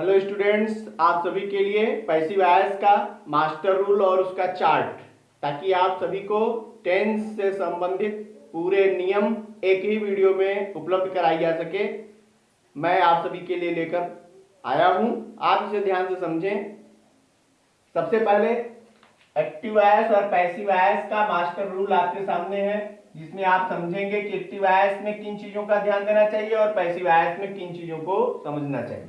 Hello students, आप सभी के लिए पैसिव वॉइस का मास्टर रूल और उसका चार्ट, ताकि आप सभी को टेंस से संबंधित पूरे नियम एक ही वीडियो में उपलब्ध कराई जा सके, मैं आप सभी के लिए लेकर आया हूं। आप इसे ध्यान से समझें। सबसे पहले एक्टिव वॉइस और पैसिव वॉइस का मास्टर रूल आपके सामने है, जिसमें आप समझेंगे कि एक्टिव वॉइस में किन चीजों का ध्यान देना चाहिए और पैसिव वॉइस में किन चीजों को समझना चाहिए।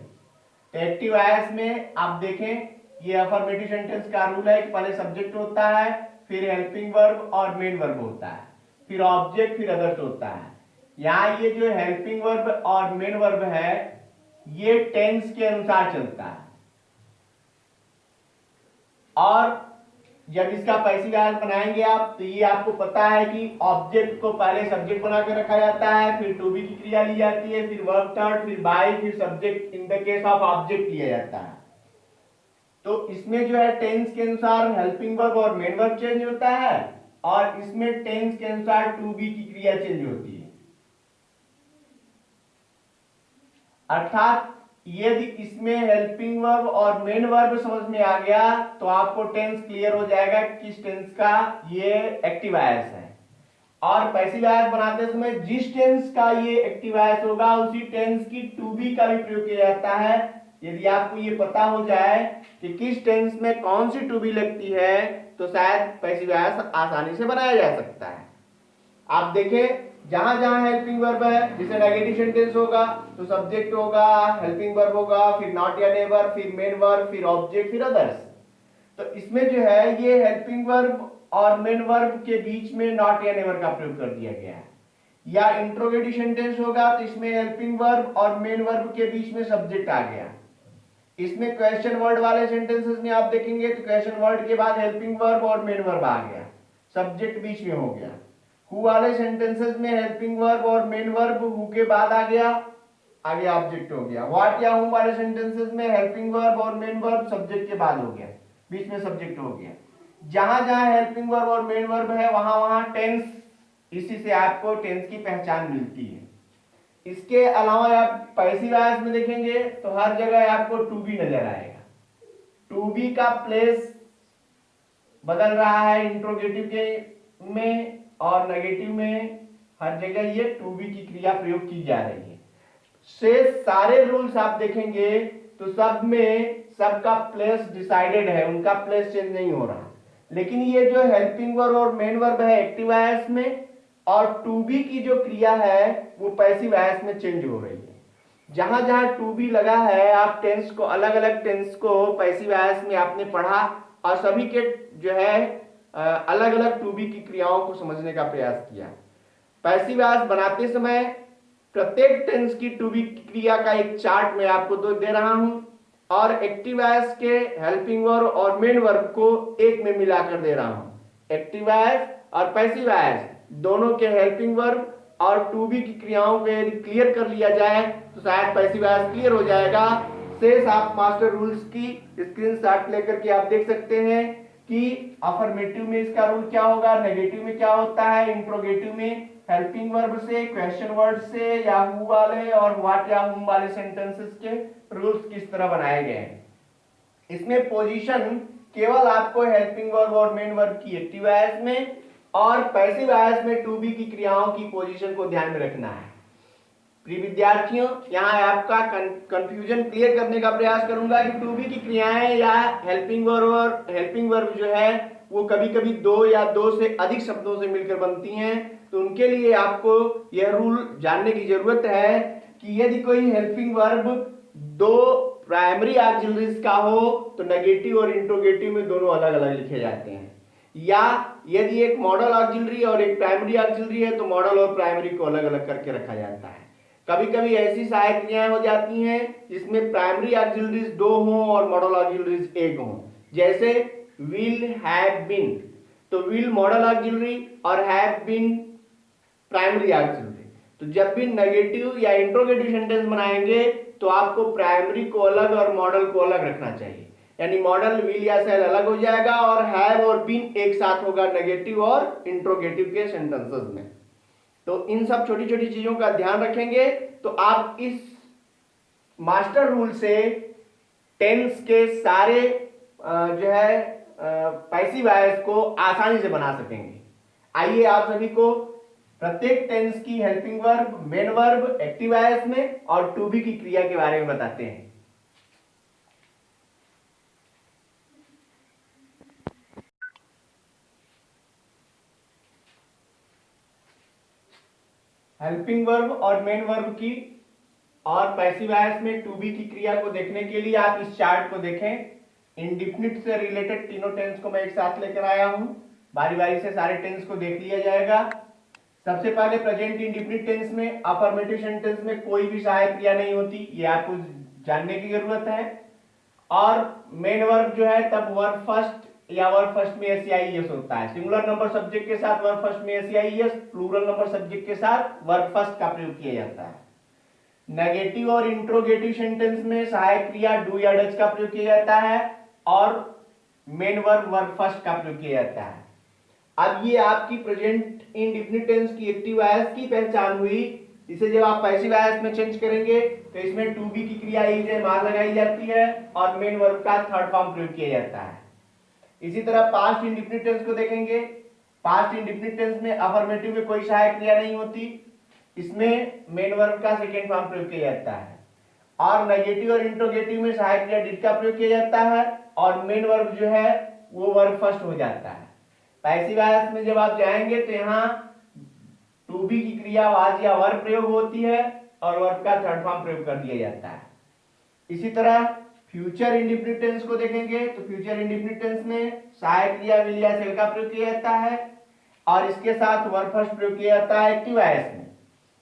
एक्टिव वॉइस में आप देखें, ये अफर्मेटिव सेंटेंस का रूल है कि पहले सब्जेक्ट होता है, फिर हेल्पिंग वर्ब और मेन वर्ब होता है, फिर ऑब्जेक्ट, फिर अदर्स होता है। यहाँ ये जो हेल्पिंग वर्ब और मेन वर्ब है, ये टेंस के अनुसार चलता है। और जब इसका पैसिव वॉइस बनाएंगे आप, तो ये आपको पता है कि ऑब्जेक्ट को पहले सब्जेक्ट बना के रखा जाता है, फिर टू बी की क्रिया ली जाती है, फिर वर्ब थर्ड, फिर बाय, फिर subject in the case of object लिया जाता है। तो इसमें जो है टेंस के अनुसार हेल्पिंग वर्ब और मेन वर्ब चेंज होता है, और इसमें टेंस के अनुसार टू बी की क्रिया चेंज होती है। अर्थात यदि इसमें हेल्पिंग वर्ब और मेन वर्ब समझ में आ गया, तो आपको टेंस क्लियर हो जाएगा कि किस टेंस का ये एक्टिव वॉइस है। और पैसिव वॉइस बनाते समय जिस टेंस का ये एक्टिव वॉइस होगा, उसी टेंस की टू बी का भी प्रयोग किया जाता है। यदि आपको ये पता हो जाए कि किस टेंस में कौन सी टू बी लगती है, तो शायद पैसिव वॉइस आसानी से बनाया जा सकता है। आप देखें, जहां जहां हेल्पिंग वर्ब है, जैसे नेगेटिव सेंटेंस होगा तो सब्जेक्ट होगा, हेल्पिंग वर्ब होगा, फिर नॉट या नेवर, फिर मेन वर्ब, फिर ऑब्जेक्ट, फिर अदर्स। तो इसमें जो है ये हेल्पिंग वर्ब और मेन वर्ब के बीच में नॉट या नेवर का प्रयोग कर दिया गया है। या इंट्रोगेटिव सेंटेंस होगा तो इसमें हेल्पिंग वर्ब और मेन वर्ब के बीच में सब्जेक्ट आ गया। इसमें क्वेश्चन वर्ड वाले सेंटेंसेस में आप देखेंगे तो क्वेश्चन वर्ड के बाद हेल्पिंग वर्ब और मेन वर्ब आ गया, सब्जेक्ट बीच में हो गया। हु वाले सेंटेंसेस में हेल्पिंग वर्ब और मेन वर्ब हु के बाद आ गया, आगे ऑब्जेक्ट हो गया। व्हाट या हुम वाले सेंटेंसेस में हेल्पिंग वर्ब और मेन वर्ब सब्जेक्ट के बाद हो गया, बीच में सब्जेक्ट हो गया। जहां जहां हेल्पिंग वर्ब और मेन वर्ब है, वहां वहां टेंस, इसी से आपको टेंस की पहचान मिलती है। इसके अलावा आप पैसिव वॉइस में देखेंगे तो हर जगह आपको टू बी नजर आएगा। टू बी का प्लेस बदल रहा है इंट्रोगेटिव के में और नेगेटिव में, हर जगह ये टू बी की क्रिया प्रयोग की जा रही है। शेष सारे रूल्स आप देखेंगे तो सब में सबका प्लेस डिसाइडेड है, उनका प्लेस चेंज नहीं हो रहा। लेकिन ये जो हेल्पिंग वर्ब और मेन वर्ब है एक्टिव वॉइस में, और टू बी की जो क्रिया है वो पैसिव वॉइस में चेंज हो रही है। जहां जहां टू बी लगा है, आप टेंस को, अलग अलग टेंस को पैसिव वॉइस में आपने पढ़ा और सभी के जो है अलग अलग टू बी की क्रियाओं को समझने का प्रयास किया। पैसिव वॉइस बनाते समय प्रत्येक टेंस की टू बी क्रिया का एक चार्ट मैं आपको दे रहा हूं, और एक्टिव वॉइस के हेल्पिंग वर्ब और मेन वर्ब को एक में मिलाकर दे रहा हूं। एक्टिव वॉइस और पैसिव वॉइस दोनों के हेल्पिंग वर्ब और टू बी की क्रियाओं को यदि क्लियर कर लिया जाए तो शायद पैसिव वॉइस क्लियर हो जाएगा। शेष आप मास्टर रूल्स की स्क्रीनशॉट लेकर के आप देख सकते हैं कि अफर्मेटिव में इसका रूल क्या होगा, नेगेटिव में क्या होता है, इंट्रोगेटिव में हेल्पिंग वर्ब से, क्वेश्चन वर्ड से, या हु वाले और व्हाट या हुम वाले सेंटेंसेस के रूल्स किस तरह बनाए गए हैं। इसमें पोजीशन केवल आपको हेल्पिंग वर्ब और मेन वर्ब की एक्टिव वॉइस में और पैसिव वॉइस में टू बी की क्रियाओं की पोजीशन को ध्यान में रखना है। प्रिय विद्यार्थियों, यहाँ आपका कंफ्यूजन क्लियर करने का प्रयास करूंगा कि टू बी की क्रियाएं या हेल्पिंग वर्ब और हेल्पिंग वर्ब जो है वो कभी कभी दो या दो से अधिक शब्दों से मिलकर बनती हैं। तो उनके लिए आपको यह रूल जानने की जरूरत है कि यदि कोई हेल्पिंग वर्ब दो प्राइमरी ऑक्सिलरीज का हो तो नेगेटिव और इंट्रोगेटिव में दोनों अलग अलग लिखे जाते हैं, या यदि एक मॉडल ऑक्सिलरी और एक प्राइमरी ऑक्सिलरी है तो मॉडल और प्राइमरी को अलग अलग करके रखा जाता है। कभी कभी ऐसी सहायक क्रियाएं हो जाती हैं जिसमें प्राइमरी ऑक्सिलरीज दो हों और मॉडल ऑक्सिलरीज एक हों, जैसे विल, हैव बीन। तो विल मॉडल ऑक्सिलरी और हैव बीन प्राइमरी ऑक्सिलरी। तो जब भी नेगेटिव या इंट्रोगेटिव सेंटेंस बनाएंगे तो आपको प्राइमरी को अलग और मॉडल को अलग रखना चाहिए, यानी मॉडल विल या सेल अलग हो जाएगा और हैव और बीन एक साथ होगा नेगेटिव और इंट्रोगेटिव के सेंटेंसेस में। तो इन सब छोटी छोटी चीजों का ध्यान रखेंगे तो आप इस मास्टर रूल से टेंस के सारे जो है पैसिव वॉइस को आसानी से बना सकेंगे। आइए आप सभी को प्रत्येक टेंस की helping verb, main verb, active voice में और टू बी की क्रिया के बारे में बताते हैं। हेल्पिंग वर्ब और मेन वर्ब की और पैसिव वॉइस में टू बी की क्रिया को देखने के लिए आप इस चार्ट को देखें। इंडिफिनिट से रिलेटेड तीनों टेंस को मैं एक साथ लेकर आया हूं, बारी बारी से सारे टेंस को देख लिया जाएगा। सबसे पहले प्रेजेंट इंडिफिनिट टेंस में अफर्मेटिव सेंटेंस में कोई भी सहायक क्रिया नहीं होती, ये आपको जानने की जरूरत है। और मेन वर्ब जो है तब वर्ब फर्स्ट या वर्ब फर्स्ट में एसईआईएस होता है। सिंगुलर नंबर सब्जेक्ट के साथ वर्ब फर्स्ट में एसईआईएस, प्लूरल नंबर सब्जेक्ट के साथ वर्ब फर्स्ट का प्रयोग किया जाता है। नेगेटिव और इंट्रोगेटिव सेंटेंस में सहायक क्रिया डू या डज का प्रयोग किया जाता है और मेन वर्ब वर्ब फर्स्ट का प्रयोग किया जाता है। अब ये आपकी प्रेजेंट इंडेफिनिट टेंस की एक्टिव वॉइस की पहचान हुई। इसे जब आप पैसिव वॉइस में चेंज करेंगे तो इसमें टू बी की क्रिया इज एम आर लगाई जाती है और मेन वर्ब का थर्ड फॉर्म प्रयोग किया जाता है। इसी तरह पास्ट इंडेफिनिट टेंस को देखेंगे। पास्ट इंडेफिनिट टेंस में अफर्मेटिव में कोई सहायक क्रिया नहीं होती, इसमें मेन वर्ब का सेकेंड फॉर्म प्रयोग किया जाता है। और नेगेटिव और इंट्रोगेटिव में सहायक क्रिया डिड का प्रयोग किया जाता है और मेन वर्ब जो है वो वर्ब फर्स्ट हो जाता है। पैसिव वॉइस में जब आप जाएंगे तो यहाँ टू बी की क्रिया वाज या वर्ब प्रयोग होती है और वर्ब का थर्ड फॉर्म प्रयोग कर दिया जाता है। इसी तरह फ्यूचर इंडेफिनिट टेंस को देखेंगे तो फ्यूचर इंडेफिनिट टेंस में सहायक क्रिया विल या सेल का प्रयोग किया जाता है और इसके साथ वर्ब फर्स्ट प्रयोग किया जाता है एक्टिव वॉइस में।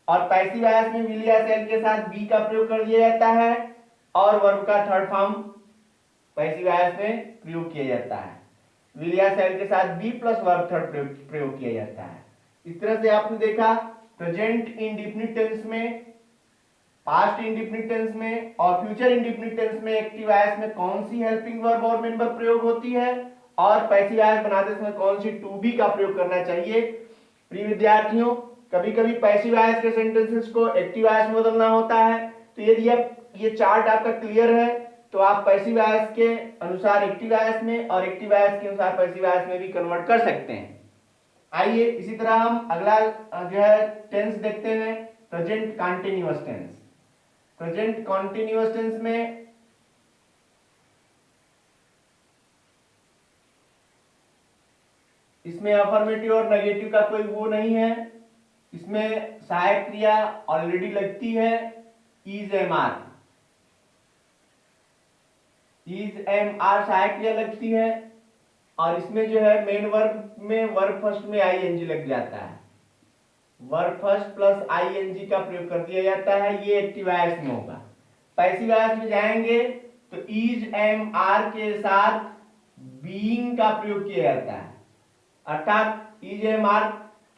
और पैसिव वॉइस में विल या सेल के साथ बी का प्रयोग कर दिया जाता है और वर्ब का थर्ड फॉर्म पैसिव वॉइस में प्रयोग किया जाता है। विल या सेल के साथ बी प्लस वर्ब थर्ड प्रयोग किया जाता है। इस तरह से आपने देखा प्रेजेंट इंडेफिनिट टेंस में, पास्ट इंडेफिनिट टेंस में और फ्यूचर इंडेफिनिट टेंस में एक्टिव वॉइस में कौन सी हेल्पिंग वर्ब और मेन वर्ब प्रयोग होती है और पैसिव वॉइस बनाते समय कौन सी टू बी का प्रयोग करना चाहिए। प्रिय विद्यार्थियों, कभी कभी पैसिव वॉइस के सेंटेंसेस को एक्टिव वॉइस में बदलना होता है, तो यदि ये चार्ट आपका क्लियर है तो आप पैसिव वॉइस के अनुसार एक्टिव वॉइस में और एक्टिव वॉइस के अनुसार पैसिव वॉइस में भी कन्वर्ट कर सकते हैं। आइए इसी तरह हम अगला जो है टेंस देखते हैं, present continuous tense. Present continuous tense में इसमें अफर्मेटिव और नेगेटिव का कोई वो नहीं है, इसमें सहायक क्रिया ऑलरेडी लगती है is am are, is am are सहायक क्रिया लगती है और इसमें जो है मेन वर्ब में वर्ब फर्स्ट में आईएनजी लग जाता है, वर्ब फर्स्ट प्लस आईएनजी का प्रयोग कर दिया जाता है, ये एक्टिव वॉइस में होगा। पैसिव वॉइस में जाएंगे तो इज एम आर के साथ बीइंग का प्रयोग किया जाता है, अर्थात इज एम आर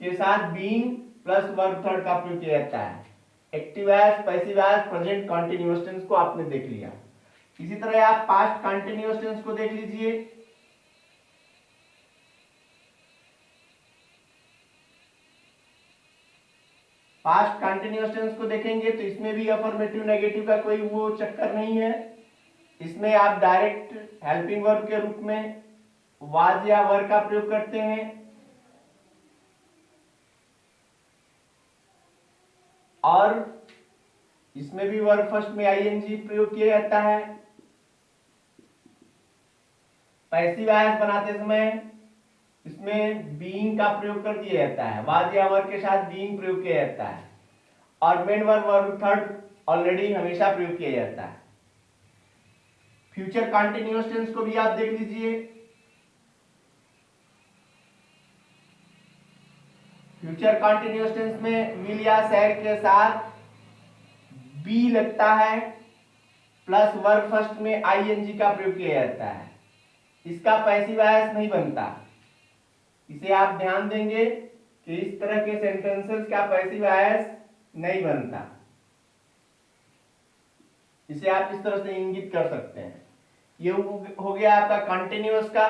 के साथ बीइंग प्लस वर्ब थर्ड का प्रयोग किया जाता है। Active voice, passive voice, present continuous tense को आपने देख लिया। इसी तरह आप पास्ट कॉन्टिन्यूअस टेंस को देख लीजिए। पास्ट कंटिन्यूअस टेंस को देखेंगे तो इसमें भी अफर्मेटिव नेगेटिव का कोई वो चक्कर नहीं है, इसमें आप डायरेक्ट हेल्पिंग वर्ब के रूप में वाज या वर का प्रयोग करते हैं और इसमें भी वर्ब फर्स्ट में आईएनजी प्रयोग किया जाता है। पैसिव वॉइस बनाते समय इसमें बीइंग का प्रयोग कर दिया जाता है, वाज या वर के साथ बीइंग प्रयोग किया जाता है और main verb verb third already हमेशा प्रयोग किया जाता है। फ्यूचर कंटिन्यूअस टेंस को भी आप देख लीजिए। फ्यूचर कंटिन्यूअस टेंस में विल या शैल के साथ बी लगता है प्लस वर्ब फर्स्ट में आईएनजी का प्रयोग किया जाता है, इसका पैसिव वॉइस नहीं बनता। इसे आप ध्यान देंगे कि इस तरह के सेंटेंसेस का पैसिव वॉइस नहीं बनता, इसे आप इस तरह से इंगित कर सकते हैं। ये हो गया आपका कंटिन्यूअस का।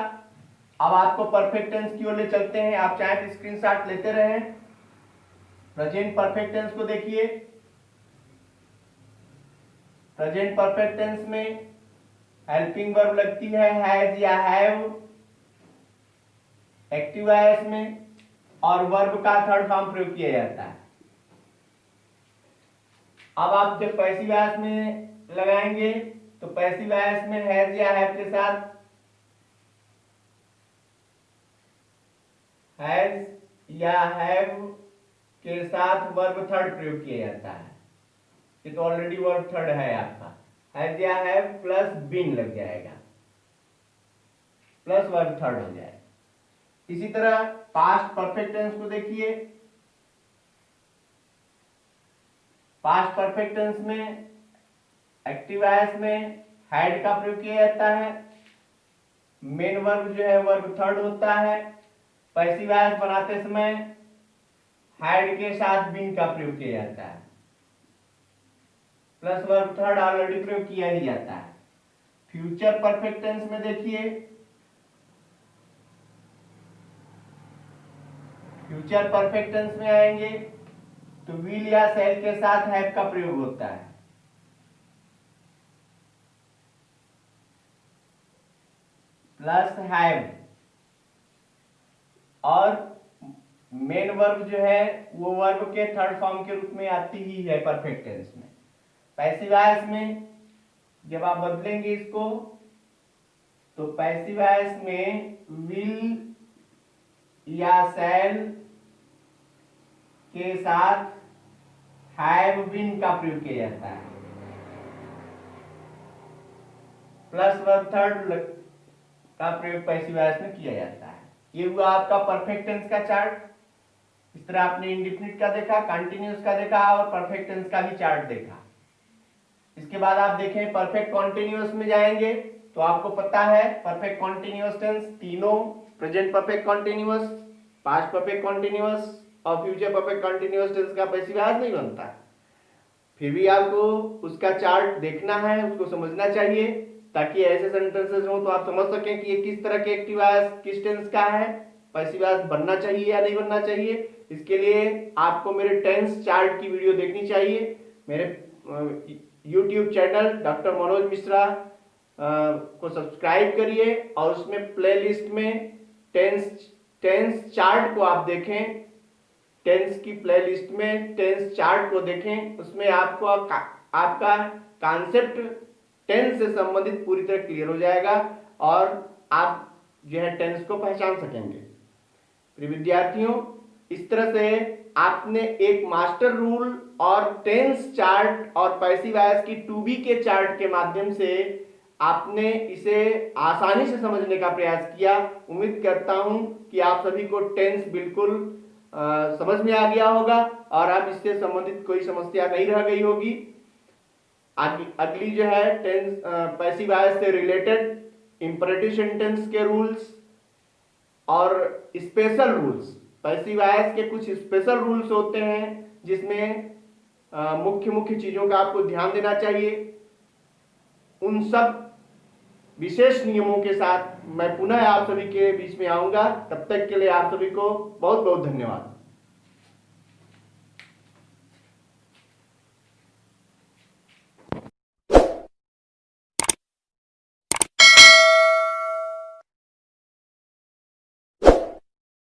अब आपको परफेक्ट टेंस की ओर ले चलते हैं, आप चाहे तो स्क्रीनशॉट लेते रहें। प्रेजेंट परफेक्ट टेंस को देखिए। प्रेजेंट परफेक्ट टेंस में हेल्पिंग वर्ब लगती है हैज या हैव एक्टिव वॉइस में, और वर्ब का थर्ड फॉर्म प्रयोग किया जाता है। अब आप जब पैसिव वॉइस में लगाएंगे तो पैसिव वॉइस में हैज या हैव के साथ हैज या हैव के साथ वर्ब थर्ड प्रयोग किया जाता है। ये तो ऑलरेडी वर्ब थर्ड है आपका, हैज या हैव प्लस बीन लग जाएगा, प्लस वर्ब थर्ड हो जाएगा। इसी तरह पास्ट परफेक्ट टेंस को देखिए। पास्ट परफेक्ट टेंस में एक्टिव वॉइस में हैड का प्रयोग किया जाता है, मेन वर्ब जो है वर्ब थर्ड होता है। पैसिव वॉइस बनाते समय हैड के साथ बीन का प्रयोग किया जाता है, प्लस वर्ब थर्ड ऑलरेडी प्रयोग किया ही जाता है। फ्यूचर परफेक्ट टेंस में देखिए, फ्यूचर परफेक्ट टेंस में आएंगे तो विल या शैल के साथ हैव का प्रयोग होता है, प्लस हैव, और मेन वर्ब जो है वो वर्ब के थर्ड फॉर्म के रूप में आती ही है परफेक्ट टेंस में। पैसिव वॉइस में जब आप बदलेंगे इसको तो पैसिव वॉइस में विल या शैल के साथ हैव बीन का प्रयोग किया जाता है, प्लस वर्ब थर्ड का प्रयोग पैसिव वॉइस में किया जाता है। ये हुआ आपका परफेक्ट टेंस का चार्ट। इस तरह आपने इंडेफिनिट का देखा, कंटिन्यूअस का देखा और परफेक्ट टेंस का भी चार्ट देखा। इसके बाद आप देखें परफेक्ट कॉन्टिन्यूअस में जाएंगे तो आपको पता है परफेक्ट कॉन्टिन्यूअस टेंस तीनों present perfect continuous, past perfect continuous और फ्यूचर परफेक्ट कॉन्टिन्यूअस टेंस का पैसिव वॉइस नहीं बनता। फिर भी आपको उसका चार्ट देखना है, उसको समझना चाहिए, ताकि ऐसे सेंटेंसेस हो तो आप समझ सकें कि ये किस तरह के एक्टिव वॉइस किस टेंस का है, पैसिव वॉइस बनना चाहिए या नहीं बनना चाहिए। इसके लिए आपको मेरे टेंस चार्ट की वीडियो देखनी चाहिए। मेरे YouTube channel doctor Manoj Mishra को सब्सक्राइब करिए और उसमें प्लेलिस्ट में टेंस चार्ट को आप देखें, टेंस की प्लेलिस्ट में टेंस चार्ट को देखें। उसमें आपको आपका कॉन्सेप्ट टेंस से संबंधित पूरी तरह क्लियर हो जाएगा और आप जो है टेंस को पहचान सकेंगे। प्रिय विद्यार्थियों, इस तरह से आपने एक मास्टर रूल और टेंस चार्ट और पैसिव वॉइस की टू बी के चार्ट के माध्यम से आपने इसे आसानी से समझने का प्रयास किया। उम्मीद करता हूं कि आप सभी को टेंस बिल्कुल समझ में आ गया होगा और आप इससे संबंधित कोई समस्या नहीं रह गई होगी। अगली जो है टेंस पैसिव वॉइस से रिलेटेड इंपरेटिव सेंटेंस के रूल्स और स्पेशल रूल्स, पैसिव वॉइस के कुछ स्पेशल रूल्स होते हैं जिसमें मुख्य मुख्य चीजों का आपको ध्यान देना चाहिए। उन सब विशेष नियमों के साथ मैं पुनः आप सभी के बीच में आऊंगा। तब तक के लिए आप सभी को बहुत बहुत धन्यवाद।